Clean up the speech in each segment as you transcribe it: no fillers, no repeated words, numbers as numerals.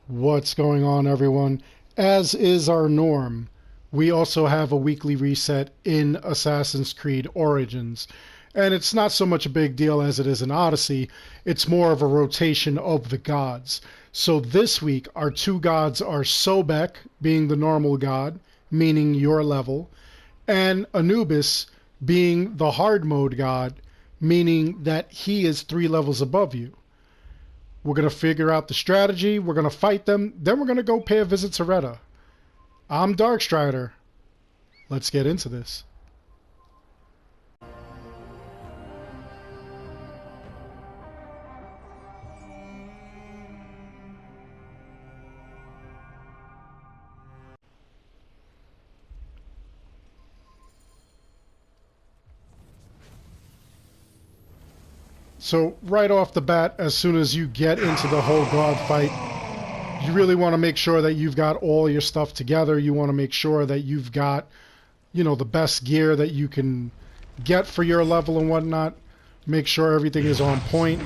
What's going on, everyone? As is our norm, we also have a weekly reset in Assassin's Creed Origins. And it's not so much a big deal as it is in Odyssey, it's more of a rotation of the gods. So this week, our two gods are Sobek, being the normal god, meaning your level, and Anubis, being the hard mode god, meaning that he is 3 levels above you. We're going to figure out the strategy. We're going to fight them. Then we're going to go pay a visit to Reda. I'm Darkstrider. Let's get into this. So right off the bat, as soon as you get into the whole god fight, you really want to make sure that you've got all your stuff together. You want to make sure that you've got, the best gear that you can get for your level and whatnot. Make sure everything is on point.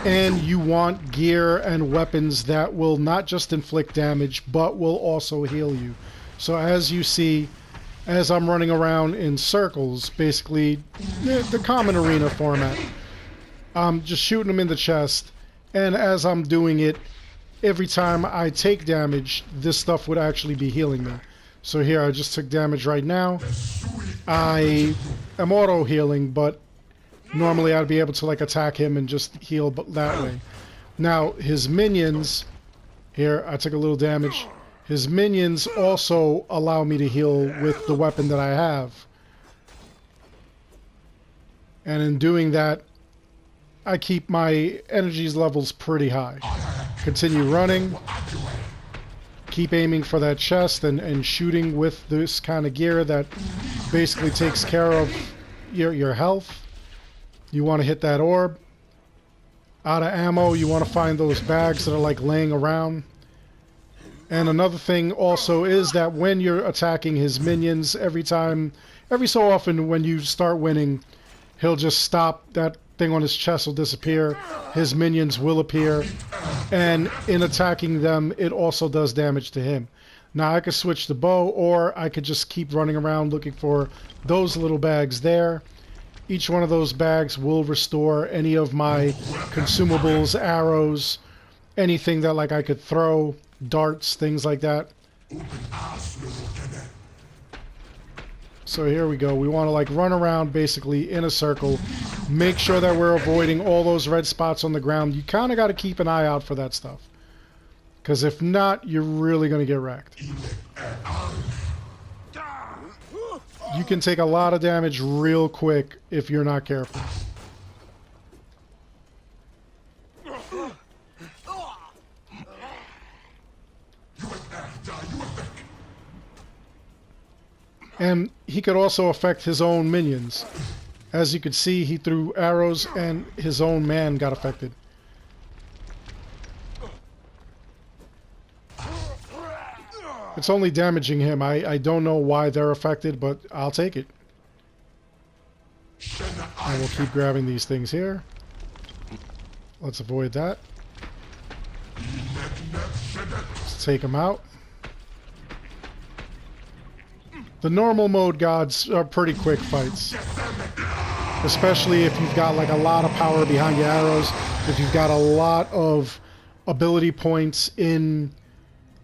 And you want gear and weapons that will not just inflict damage, but will also heal you. So as you see, as I'm running around in circles, basically the common arena format, I'm just shooting them in the chest, and as I'm doing it, every time I take damage, this stuff would actually be healing me. So here, I just took damage right now. I am auto-healing, but normally I'd be able to attack him and just heal that way. Now, his minions, here, I took a little damage. His minions also allow me to heal with the weapon that I have. And in doing that, I keep my energies levels pretty high. Continue running. Keep aiming for that chest and shooting with this kind of gear that basically takes care of your health. You want to hit that orb. Out of ammo, you want to find those bags that are laying around. And another thing also is that when you're attacking his minions, every so often when you start winning, he'll just stop. That thing on his chest will disappear. His minions will appear. And in attacking them, it also does damage to him. Now I could switch the bow, or I could just keep running around looking for those little bags there. Each one of those bags will restore any of my consumables, arrows, anything that I could throw, darts, things like that. So here we go. We want to run around basically in a circle. Make sure that we're avoiding all those red spots on the ground. You kind of got to keep an eye out for that stuff. Because if not, you're really going to get wrecked. You can take a lot of damage real quick if you're not careful. And he could also affect his own minions. As you could see, he threw arrows and his own man got affected. It's only damaging him. I don't know why they're affected, but I'll take it. I will keep grabbing these things here. Let's avoid that. Let's take him out. The normal mode gods are pretty quick fights. Especially if you've got a lot of power behind your arrows. If you've got a lot of ability points in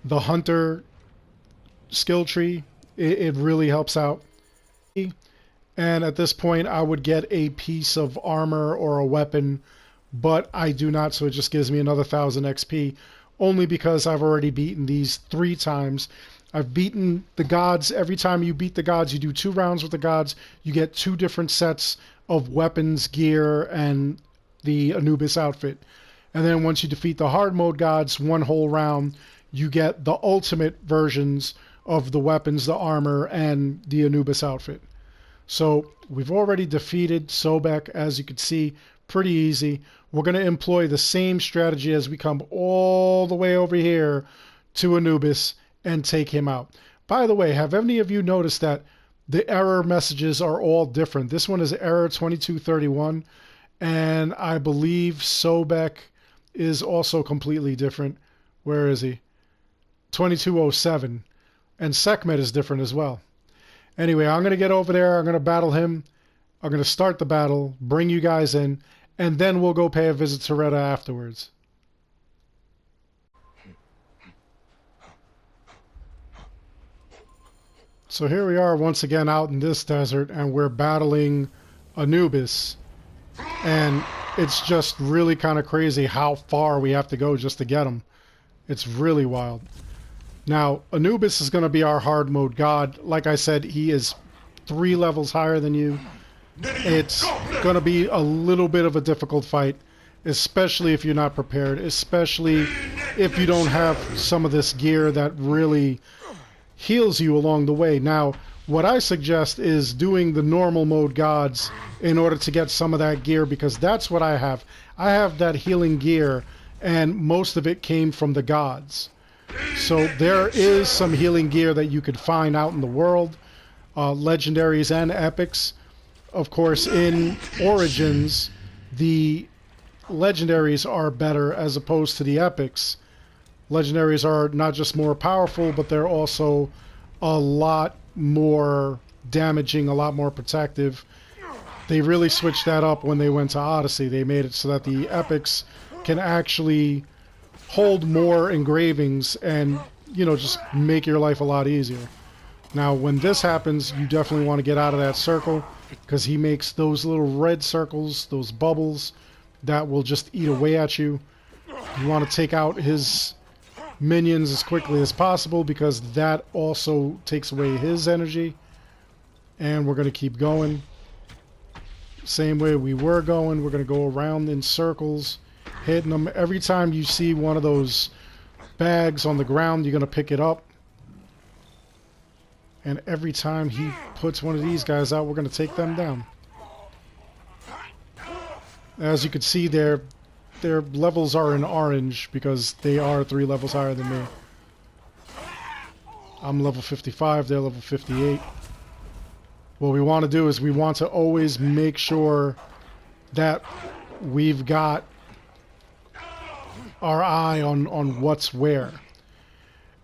the hunter skill tree, it really helps out. And at this point I would get a piece of armor or a weapon, but I do not, so it just gives me another 1000 XP, only because I've already beaten these 3 times. I've beaten the gods. Every time you beat the gods, you do 2 rounds with the gods. You get 2 different sets of weapons, gear, and the Anubis outfit. And then once you defeat the hard mode gods, 1 whole round, you get the ultimate versions of the weapons, the armor, and the Anubis outfit. So we've already defeated Sobek, as you can see, pretty easy. We're going to employ the same strategy as we come all the way over here to Anubis and take him out. By the way, have any of you noticed that the error messages are all different? This one is error 2231, and I believe Sobek is also completely different. Where is he? 2207. And Sekhmet is different as well. Anyway, I'm going to get over there. I'm going to battle him. I'm going to start the battle, bring you guys in, and then we'll go pay a visit to Reda afterwards. So here we are once again out in this desert, and we're battling Anubis. And it's just really kind of crazy how far we have to go just to get him. It's really wild. Now, Anubis is going to be our hard mode god. Like I said, he is 3 levels higher than you. It's going to be a little bit of a difficult fight, especially if you're not prepared, especially if you don't have some of this gear that really heals you along the way. Now, what I suggest is doing the normal mode gods in order to get some of that gear, because that's what I have. I have that healing gear, and most of it came from the gods. So there is some healing gear that you could find out in the world, legendaries and epics. Of course, in Origins, the legendaries are better as opposed to the epics. Legendaries are not just more powerful, but they're also a lot more damaging, a lot more protective. They really switched that up when they went to Odyssey. They made it so that the epics can actually hold more engravings and, you know, just make your life a lot easier. Now, when this happens, you definitely want to get out of that circle, because he makes those little red circles, those bubbles, that will just eat away at you. You want to take out his minions as quickly as possible, because that also takes away his energy. And we're going to keep going. Same way we were going. We're going to go around in circles, hitting them. Every time you see one of those bags on the ground, you're going to pick it up. And every time he puts one of these guys out, we're going to take them down. As you can see, their levels are in orange because they are 3 levels higher than me. I'm level 55, they're level 58. What we want to do is we want to always make sure that we've got our eye on what's where.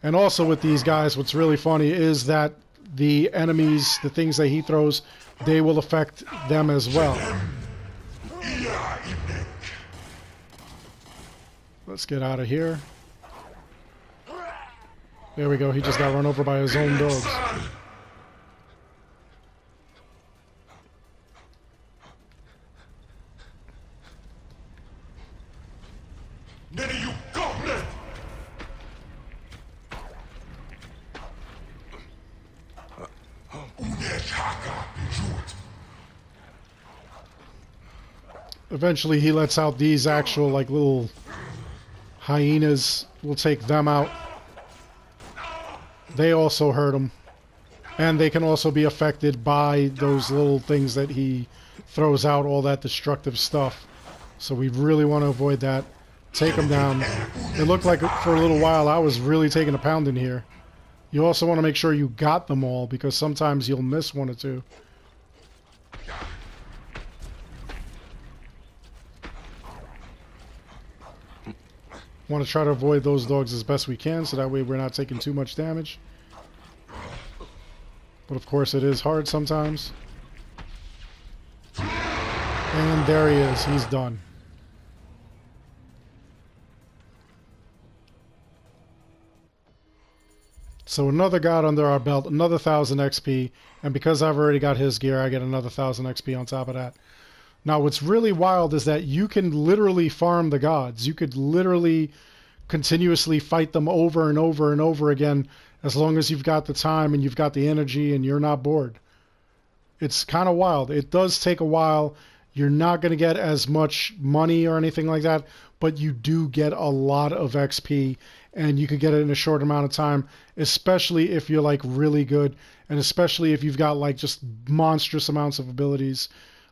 And also with these guys, what's really funny is that the enemies, the things that he throws, they will affect them as well. Let's get out of here. There we go, he just got run over by his own dogs. Eventually he lets out these actual like little hyenas. We'll take them out. They also hurt him. And they can also be affected by those little things that he throws out, all that destructive stuff. So we really want to avoid that. Take them down. It looked like for a little while I was really taking a pounding here. You also want to make sure you got them all, because sometimes you'll miss one or two. Want to try to avoid those dogs as best we can, so that way we're not taking too much damage. But of course it is hard sometimes. And there he is. He's done. So another god under our belt, another 1000 XP, and because I've already got his gear, I get another 1000 XP on top of that. Now what's really wild is that you can literally farm the gods. You could literally continuously fight them over and over and over again, as long as you've got the time and you've got the energy and you're not bored. It's kind of wild. It does take a while. You're not going to get as much money or anything like that, but you do get a lot of XP, and you could get it in a short amount of time, especially if you're like really good, and especially if you've got like just monstrous amounts of abilities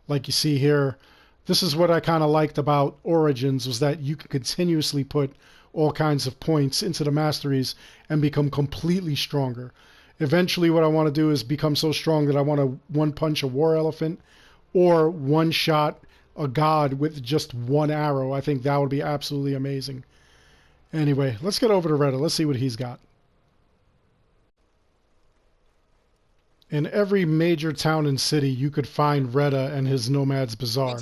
like you see here. This is what I kind of liked about Origins, was that you can continuously put all kinds of points into the masteries and become completely stronger. Eventually what I want to do is become so strong that I want to one punch a war elephant, or one shot a god with just one arrow. I think that would be absolutely amazing. Anyway, let's get over to Reda. Let's see what he's got. In every major town and city, you could find Reda and his Nomad's Bazaar.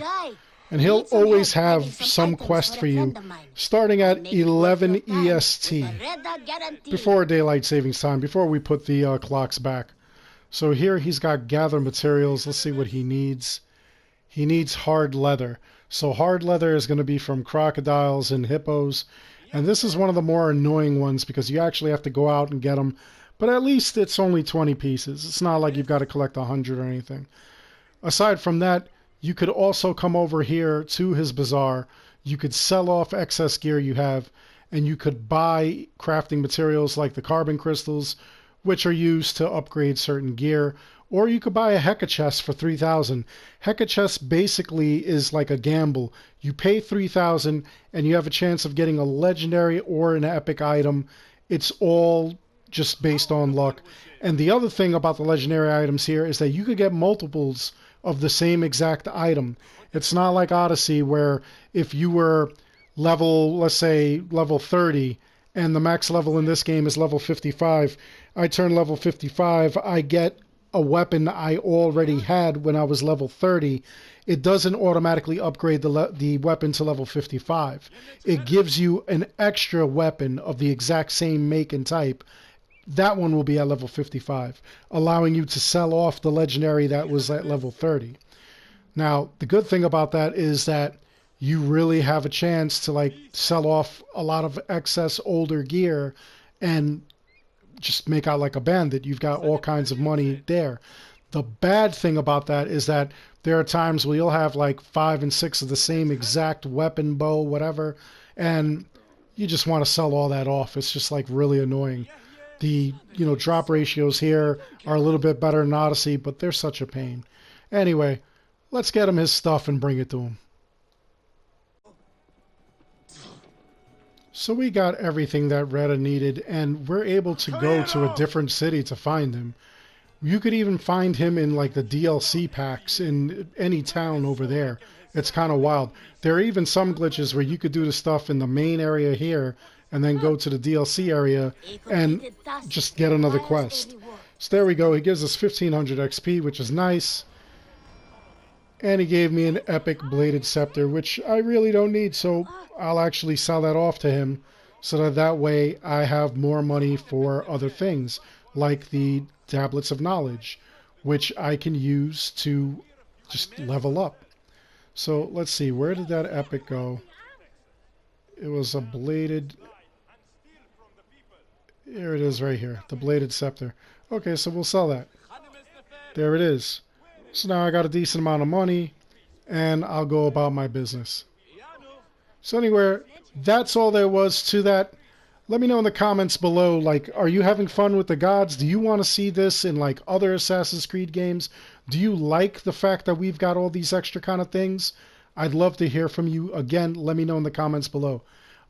And he'll always have some quest for you, starting at 11 EST, before Daylight Savings Time, before we put the clocks back. So here he's got gather materials. Let's see what he needs. He needs hard leather. So hard leather is going to be from crocodiles and hippos. And this is one of the more annoying ones because you actually have to go out and get them. But at least it's only 20 pieces. It's not like you've got to collect 100 or anything. Aside from that, you could also come over here to his bazaar. You could sell off excess gear you have, and you could buy crafting materials like the carbon crystals, which are used to upgrade certain gear. Or you could buy a Heka chest for 3,000. Heka chest basically is like a gamble. You pay 3,000 and you have a chance of getting a legendary or an epic item. It's all just based on luck. And the other thing about the legendary items here is that you could get multiples of the same exact item. It's not like Odyssey where if you were level, let's say level 30, and the max level in this game is level 55, I turn level 55, I get a weapon I already had when I was level 30. It doesn't automatically upgrade the weapon to level 55. It gives you an extra weapon of the exact same make and type. That one will be at level 55, allowing you to sell off the legendary that was at level 30. Now, the good thing about that is that you really have a chance to like sell off a lot of excess older gear and just make out like a bandit. You've got all kinds of money there. The bad thing about that is that there are times where you'll have like 5 and 6 of the same exact weapon, bow, whatever, and you just want to sell all that off. It's just like really annoying. The drop ratios here are a little bit better in Odyssey, but they're such a pain. Anyway, let's get him his stuff and bring it to him. So we got everything that Reda needed, and we're able to go to a different city to find him. You could even find him in like the DLC packs in any town over there. It's kind of wild. There are even some glitches where you could do the stuff in the main area here and then go to the DLC area and just get another quest. So there we go. He gives us 1500 XP, which is nice. And he gave me an epic bladed scepter, which I really don't need, so I'll actually sell that off to him so that way I have more money for other things, like the tablets of knowledge, which I can use to just level up. So let's see, where did that epic go? It was a bladed... Here it is right here, the bladed scepter. Okay, so we'll sell that. There it is. So now I got a decent amount of money, and I'll go about my business. So anyway, that's all there was to that. Let me know in the comments below, like, are you having fun with the gods? Do you want to see this in, like, other Assassin's Creed games? Do you like the fact that we've got all these extra kind of things? I'd love to hear from you. Again, let me know in the comments below.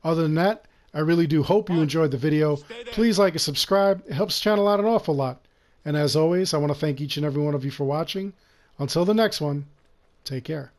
Other than that, I really do hope you enjoyed the video. Please like and subscribe. It helps the channel out an awful lot. And as always, I want to thank each and every one of you for watching. Until the next one, take care.